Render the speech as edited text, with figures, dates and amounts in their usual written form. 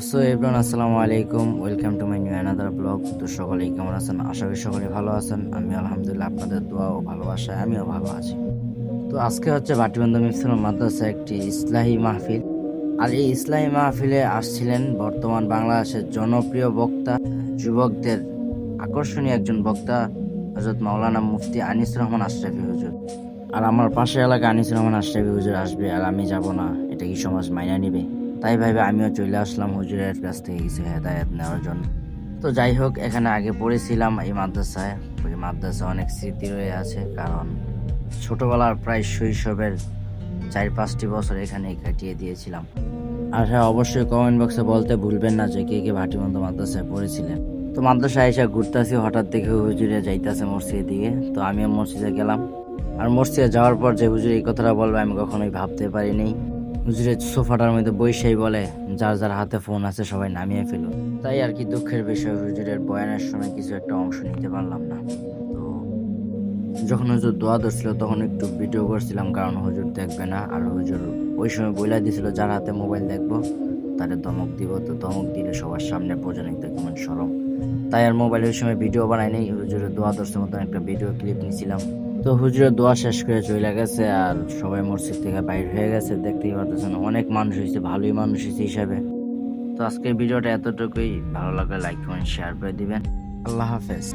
So everyone, আসসালামু আলাইকুম, welcome to my new another blog. তো সকলেই কেমন আছেন? আশা করি সকলে ভালো আছেন। আমি আলহামদুলিল্লাহ, আপনাদের দোয়া ও ভালোবাসায় আমিও ভালো আছি। তো আজকে হচ্ছে ভাটিবন্ধ মিফসুল মাদ্রাসা একটি ইসলাহি মাহফিল। আর এই ইসলাহি মাহফিলে আসছিলেন বর্তমান বাংলাদেশের জনপ্রিয় বক্তা, যুবকদের আকর্ষণীয় একজন বক্তা, হযরত মাওলানা মুফতি আনিসুর রহমান আশরাফি হুজুর। আর আমার পাশের এলাকায় আনিসুর রহমান আশরাফি হুজুর আসবে আর আমি যাব না, এটা কি সমাজ মাইনা নিবে? তাই ভাবে আমিও চলে আসলাম হুজুরের কাছ থেকে কিছু হেদায়েত নেওয়ার জন্য। তো যাই হোক, এখানে আগে পড়েছিলাম এই মাদ্রাসায়। ওই মাদ্রাসা অনেক স্মৃতি রয়ে আছে, কারণ ছোটবেলার প্রায় শৈশবের 4-5টি বছর এখানেই কাটিয়ে দিয়েছিলাম। আর হ্যাঁ, অবশ্যই কমেন্ট বক্সে বলতে ভুলবেন না যে কে কে ভাটিবন্ধ মাদ্রাসায় পড়েছিলেন। তো মাদ্রাসায় এসে ঘুরতেছি, হঠাৎ দেখে হুজুরে যাইতেছে মসজিদের দিকে। তো আমিও মসজিদে গেলাম। আর মসজিদে যাওয়ার পর যে হুজুর এই কথাটা বলবে আমি কখনোই ভাবতে পারিনি। হুজুরের সোফাটার মধ্যে বইসেই বলে, যার যার হাতে ফোন আছে সবাই নামিয়ে ফেলুন। তাই আর কি, দুঃখের বিষয়, হুজুরের বয়ানের সময় কিছু একটা অংশ নিতে পারলাম না। তো যখন হুজুর দোয়া ধরছিল তখন একটু ভিডিও করছিলাম, কারণ হুজুর দেখবে না। আর হুজুর ওই সময় বইলা দিছিল যার হাতে মোবাইল দেখবো তারে ধমক দিব। তো ধমক দিলে সবার সামনে বোঝানো তো কেমন সরম। তাই আর মোবাইলে ওই সময় ভিডিও বানাই নাই, হুজুরের দোয়া ধরছে মতন একটা ভিডিও ক্লিপ নিয়েছিলাম। তো হুজুরের দোয়া শেষ করে চলে গেছে আর সবাই মসজিদ থেকে বাইর হয়ে গেছে। দেখতেই পারতেছেন অনেক মানুষ হয়েছে, ভালোই মানুষ হয়েছে হিসাবে। তো আজকের ভিডিওটা এতটুকুই। ভালো লাগলে লাইক কমেন্ট শেয়ার করে দিবেন। আল্লাহ হাফেজ।